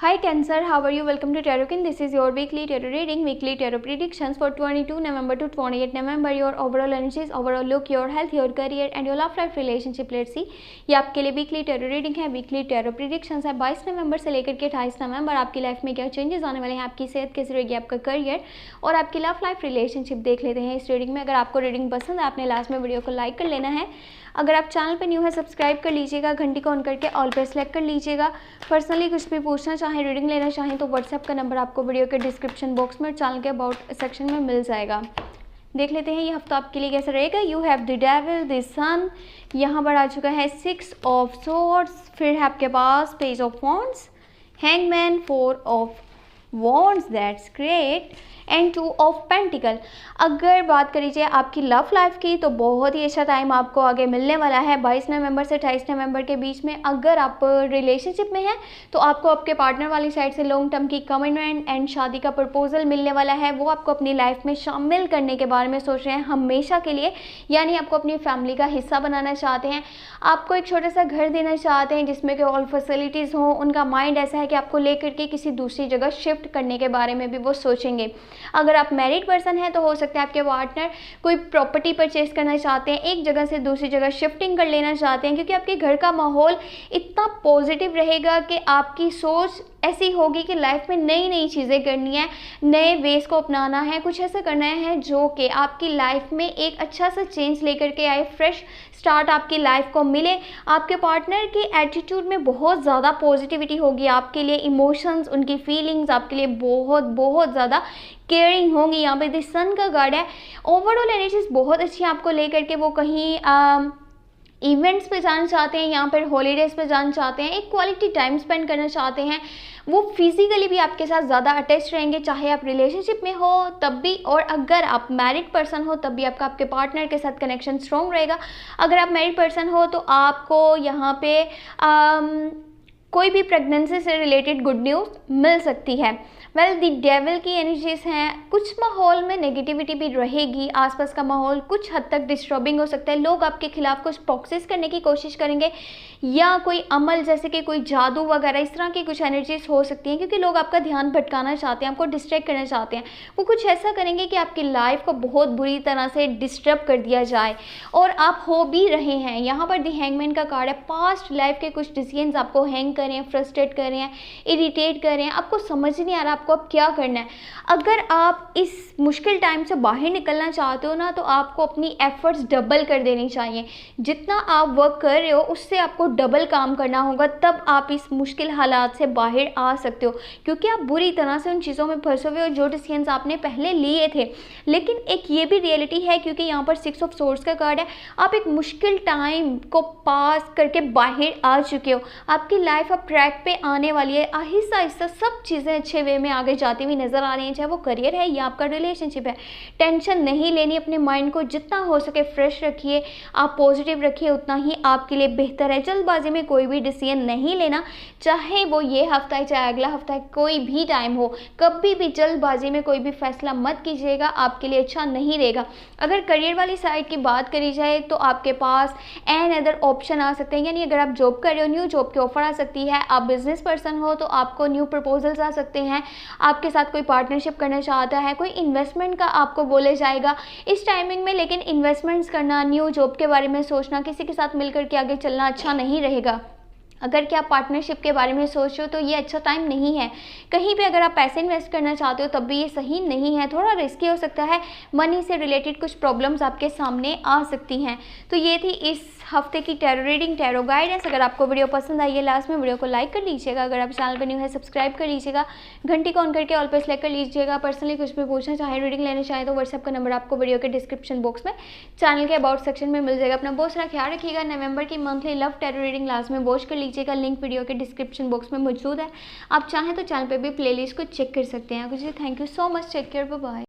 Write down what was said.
Hi Cancer, how are you? Welcome to Tarot. This is your weekly tarot reading, weekly tarot predictions for 22 November to 28 November. Your overall energies, overall look, your health, your career and your love life relationship. Let's see. ये आपके लिए weekly tarot reading है, weekly tarot predictions है। 22 नवंबर से लेकर के 28 नवंबर आपकी life में क्या चेंजेस आने वाले हैं, आपकी सेहत कैसी रहेगी, आपका करियर और आपकी लव लाइफ रिलेशनशिप देख लेते हैं इस रीडिंग में। अगर आपको रीडिंग पसंद है आपने लास्ट में वीडियो को लाइक कर लेना है। अगर आप चैनल पे न्यू है सब्सक्राइब कर लीजिएगा, घंटी को ऑन करके ऑल पे सेलेक्ट कर लीजिएगा। पर्सनली कुछ भी पूछना चाहें, रीडिंग लेना चाहें तो व्हाट्सएप का नंबर आपको वीडियो के डिस्क्रिप्शन बॉक्स में और चैनल के अबाउट सेक्शन में मिल जाएगा। देख लेते हैं ये हफ्ता आपके लिए कैसा रहेगा। You have the devil, the sun, यहाँ पर आ चुका है 6 ऑफ सोर्ड्स, फिर है आपके पास page of wands, hangman, 4 of wands, that's great, and 2 of pentacle. अगर बात करी जाए आपकी लव लाइफ की तो बहुत ही अच्छा टाइम आपको आगे मिलने वाला है 22 नवंबर से 28 नवंबर के बीच में। अगर आप रिलेशनशिप में हैं तो आपको आपके पार्टनर वाली साइड से लॉन्ग टर्म की कमिटमेंट एंड शादी का प्रपोजल मिलने वाला है। वो आपको अपनी लाइफ में शामिल करने के बारे में सोच रहे हैं हमेशा के लिए, यानी आपको अपनी फैमिली का हिस्सा बनाना चाहते हैं, आपको एक छोटा सा घर देना चाहते हैं जिसमें कि ऑल फैसिलिटीज़ हों। उनका माइंड ऐसा है कि आपको लेकर के किसी दूसरी जगह शिफ्ट करने के बारे में भी वो सोचेंगे। अगर आप मैरिड पर्सन हैं तो हो सकता है आपके पार्टनर कोई प्रॉपर्टी परचेज करना चाहते हैं, एक जगह से दूसरी जगह शिफ्टिंग कर लेना चाहते हैं, क्योंकि आपके घर का माहौल इतना पॉजिटिव रहेगा कि आपकी सोच ऐसी होगी कि लाइफ में नई नई चीज़ें करनी है, नए वेज को अपनाना है, कुछ ऐसा करना है जो कि आपकी लाइफ में एक अच्छा सा चेंज लेकर के आए, फ्रेश स्टार्ट आपकी लाइफ को मिले। आपके पार्टनर की एटीट्यूड में बहुत ज़्यादा पॉजिटिविटी होगी आपके लिए, इमोशंस, उनकी फीलिंग्स आपके लिए बहुत बहुत ज़्यादा केयरिंग होंगी। यहाँ पे द सन का कार्ड है। ओवरऑल एनर्जीज बहुत अच्छी आपको लेकर के वो कहीं इवेंट्स पे जाना चाहते हैं, यहाँ पर हॉलीडेज़ पे जाना चाहते हैं, एक क्वालिटी टाइम स्पेंड करना चाहते हैं। वो फिजिकली भी आपके साथ ज़्यादा अटैच रहेंगे, चाहे आप रिलेशनशिप में हो तब भी, और अगर आप मैरिड पर्सन हो तब भी आपका आपके पार्टनर के साथ कनेक्शन स्ट्रॉन्ग रहेगा। अगर आप मैरिड पर्सन हो तो आपको यहाँ पे कोई भी प्रेगनेंसी से रिलेटेड गुड न्यूज़ मिल सकती है। वेल द डेविल की एनर्जीज हैं। कुछ माहौल में नेगेटिविटी भी रहेगी, आसपास का माहौल कुछ हद तक डिस्टर्बिंग हो सकता है। लोग आपके खिलाफ कुछ प्रॉक्सिस करने की कोशिश करेंगे या कोई अमल जैसे कि कोई जादू वगैरह इस तरह की कुछ एनर्जीज हो सकती हैं, क्योंकि लोग आपका ध्यान भटकाना चाहते हैं, आपको डिस्ट्रैक्ट करना चाहते हैं। वो कुछ ऐसा करेंगे कि आपकी लाइफ को बहुत बुरी तरह से डिस्टर्ब कर दिया जाए, और आप हो भी रहे हैं। यहाँ पर दी हैंगमैन का कार्ड है। पास्ट लाइफ के कुछ डिसीजंस आपको हैंग कर रहे हैं, फ्रस्ट्रेट कर रहे हैं, इरिटेट कर रहे हैं, आपको समझ नहीं आ रहा आपको अब क्या करना है। अगर आप इस मुश्किल टाइम से बाहर निकलना चाहते हो ना, तो आपको अपनी एफर्ट्स डबल कर देनी चाहिए। जितना आप वर्क कर रहे हो उससे आपको डबल काम करना होगा, तब आप इस मुश्किल हालात से बाहर आ सकते हो, क्योंकि आप बुरी तरह से उन चीज़ों में फंसे हुए हो जो डिसीजंस आपने पहले लिए थे। लेकिन एक ये भी रियलिटी है, क्योंकि यहाँ पर 6 ऑफ सोर्ड्स का कार्ड है, आप एक मुश्किल टाइम को पास करके बाहर आ चुके हो। आपकी लाइफ अब ट्रैक पे आने वाली है, आहिस्ता आहिस्ता सब चीज़ें अच्छे वे में आगे जाती हुई नज़र आ रही हैं, चाहे वो करियर है या आपका रिलेशनशिप है। टेंशन नहीं लेनी, अपने माइंड को जितना हो सके फ्रेश रखिए, आप पॉजिटिव रखिए, उतना ही आपके लिए बेहतर है। जल्दबाजी में कोई भी डिसीजन नहीं लेना, चाहे वो ये हफ्ता है चाहे अगला हफ्ता है, कोई भी टाइम हो, कभी भी जल्दबाजी में कोई भी फैसला मत कीजिएगा, आपके लिए अच्छा नहीं रहेगा। अगर करियर वाली साइड की बात करी जाए तो आपके पास एन अदर ऑप्शन आ सकते हैं, यानी अगर आप जॉब कर रहे हो न्यू जॉब की ऑफर आ सकती है। आप बिजनेस पर्सन हो तो आपको न्यू प्रपोजल्स आ सकते हैं, आपके साथ कोई पार्टनरशिप करना चाहता है, कोई इन्वेस्टमेंट का आपको बोले जाएगा इस टाइमिंग में। लेकिन इन्वेस्टमेंट्स करना, न्यू जॉब के बारे में सोचना, किसी के साथ मिलकर के आगे चलना अच्छा नहीं रहेगा। अगर क्या पार्टनरशिप के बारे में सोच रहे हो तो ये अच्छा टाइम नहीं है। कहीं पे अगर आप पैसे इन्वेस्ट करना चाहते हो तब भी ये सही नहीं है, थोड़ा रिस्की हो सकता है। मनी से रिलेटेड कुछ प्रॉब्लम्स आपके सामने आ सकती हैं। तो ये थी इस हफ्ते की टैरो रीडिंग, टैरो गाइडेंस। अगर आपको वीडियो पसंद आई है लास्ट में वीडियो को लाइक कर लीजिएगा, अगर आप चैनल पर न्यू है सब्सक्राइब कर लीजिएगा, घंटी को ऑन करके ऑल पे सेलेक्ट कर लीजिएगा। पर्सनली कुछ भी पूछना चाहे, रीडिंग लेना चाहे तो व्हाट्सएप का नंबर आपको वीडियो के डिस्क्रिप्शन बॉक्स में, चैनल के अबाउट सेक्शन में मिल जाएगा। अपना बहुत सारा ख्याल रखिएगा। नवंबर की monthly love tarot reading last में वॉच कर लीजिएगा, लिंक वीडियो के डिस्क्रिप्शन बॉक्स में मौजूद है। आप चाहें तो चैनल पे भी प्लेलिस्ट को चेक कर सकते हैं। कुछ thank you so much, take care, bye bye.